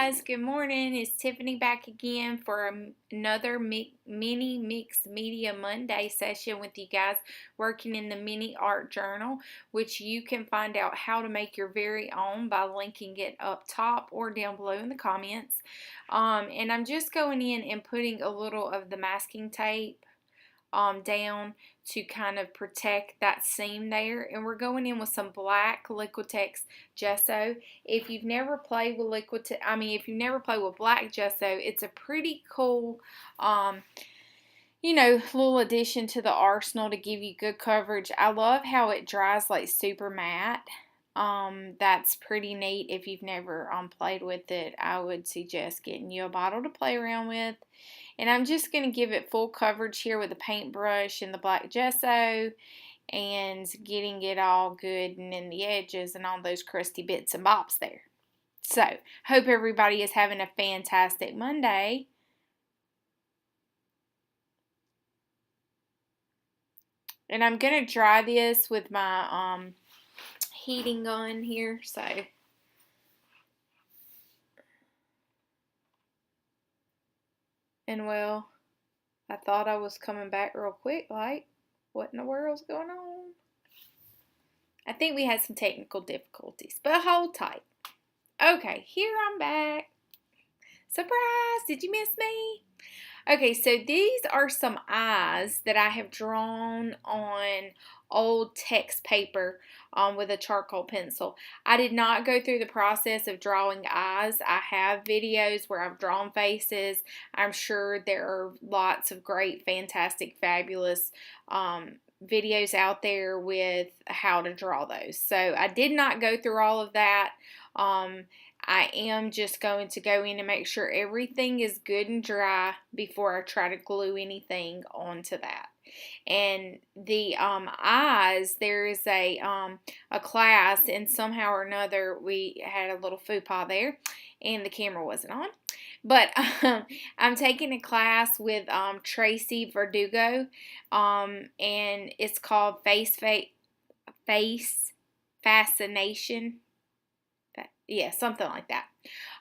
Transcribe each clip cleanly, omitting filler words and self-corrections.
guys, good morning. It's Tiffany back again for another mini Mixed Media Monday session with you guys, working in the mini art journal, which you can find out how to make your very own by linking it up top or down below in the comments. And I'm just going in and putting a little of the masking tape down to kind of protect that seam there, and we're going in with some black Liquitex gesso. If you've never played with if you've never played with black gesso, it's a pretty cool little addition to the arsenal to give you good coverage. I love how it dries like super matte. That's pretty neat. If you've never played with it, I would suggest getting you a bottle to play around with. And I'm just going to give it full coverage here with the paintbrush and the black gesso and getting it all good and in the edges and all those crusty bits and bobs there. So, hope everybody is having a fantastic Monday. And I'm going to dry this with my heating gun here, so and well, I thought I was coming back real quick, like, what in the world's going on? I think we had some technical difficulties, but hold tight. Okay, here I'm back. Surprise! Did you miss me? Okay, so these are some eyes that I have drawn on old text paper with a charcoal pencil. I did not go through the process of drawing eyes. I have videos where I've drawn faces. I'm sure there are lots of great, fantastic, fabulous videos out there with how to draw those. So I did not go through all of that. I am just going to go in and make sure everything is good and dry before I try to glue anything onto that. And the eyes, there is a class, and somehow or another we had a little faux pas there, and the camera wasn't on. But I'm taking a class with Tracy Veriudog, and it's called Fascination. Yeah, something like that.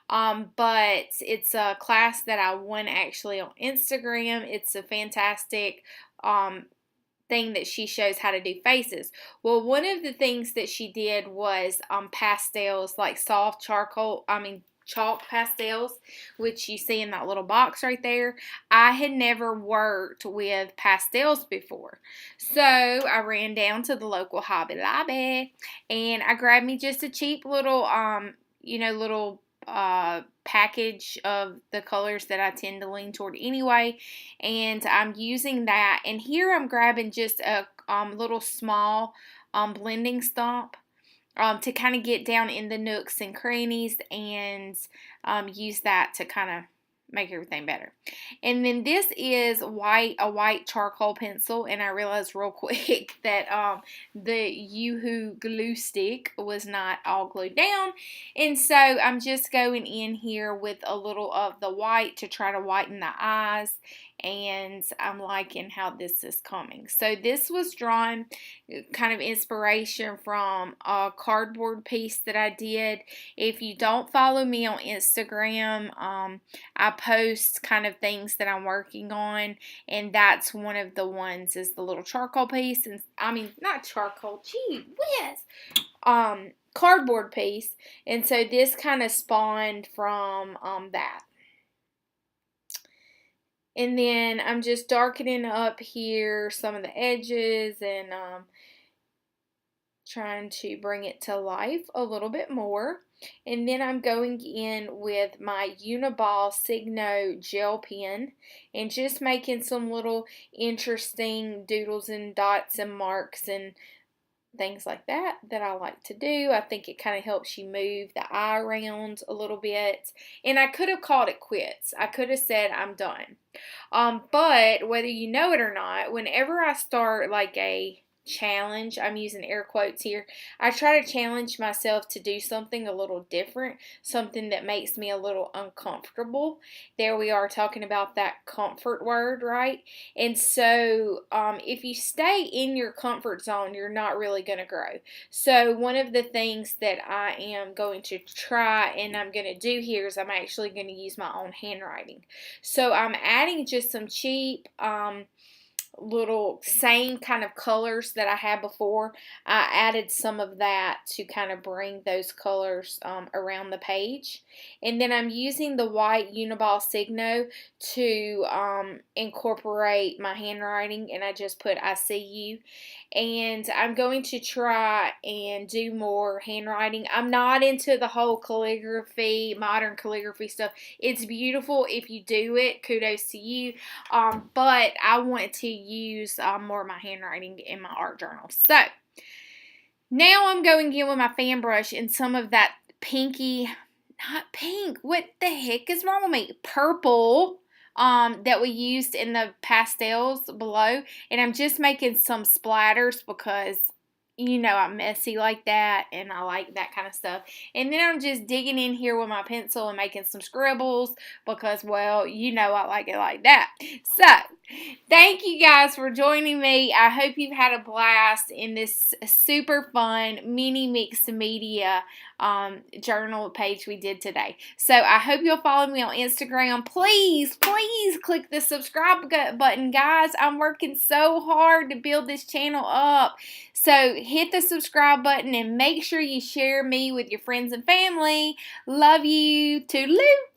But it's a class that I won actually on Instagram. It's a fantastic thing that she shows how to do faces. Well, one of the things that she did was pastels, like soft chalk pastels, which you see in that little box right there. I had never worked with pastels before, so I ran down to the local Hobby Lobby and I grabbed me just a cheap little package of the colors that I tend to lean toward anyway, and I'm using that. And here I'm grabbing just a little small blending stump to kind of get down in the nooks and crannies and use that to kind of make everything better. And then this is a white charcoal pencil, and I realized real quick that the Yoo-hoo glue stick was not all glued down, and so I'm just going in here with a little of the white to try to whiten the eyes, and I'm liking how this is coming. So this was drawn kind of inspiration from a cardboard piece that I did. If you don't follow me on Instagram, I post kind of things that I'm working on, and that's one of the ones is the little charcoal piece, and not charcoal, gee whiz, cardboard piece, and so this kind of spawned from that. And then I'm just darkening up here some of the edges and trying to bring it to life a little bit more. And then I'm going in with my Uniball Signo gel pen and just making some little interesting doodles and dots and marks and things like that I like to do. I think it kind of helps you move the eye around a little bit. And I could have called it quits. I could have said I'm done. But whether you know it or not, whenever I start like a challenge. I'm using air quotes here. I try to challenge myself to do something a little different, something that makes me a little uncomfortable. There we are talking about that comfort word, right? And so if you stay in your comfort zone, you're not really going to grow. So one of the things that I am going to try and I'm going to do here is I'm actually going to use my own handwriting. So I'm adding just some cheap little same kind of colors that I had before. I added some of that to kind of bring those colors around the page. And then I'm using the white Uniball Signo to incorporate my handwriting, and I just put I see you. And I'm going to try and do more handwriting. I'm not into the whole calligraphy, modern calligraphy stuff. It's beautiful if you do it. Kudos to you. But I want to use more of my handwriting in my art journal. So now I'm going in with my fan brush and some of that pinky, not pink, what the heck is wrong with me? Purple that we used in the pastels below. And I'm just making some splatters because, you know, I'm messy like that and I like that kind of stuff. And then I'm just digging in here with my pencil and making some scribbles because, well, you know I like it like that. So, thank you guys for joining me. I hope you've had a blast in this super fun mini mixed media journal page we did today. So I hope you'll follow me on Instagram. Please click the subscribe button, guys. I'm working so hard to build this channel up. So hit the subscribe button and make sure you share me with your friends and family. Love you. Toodaloo.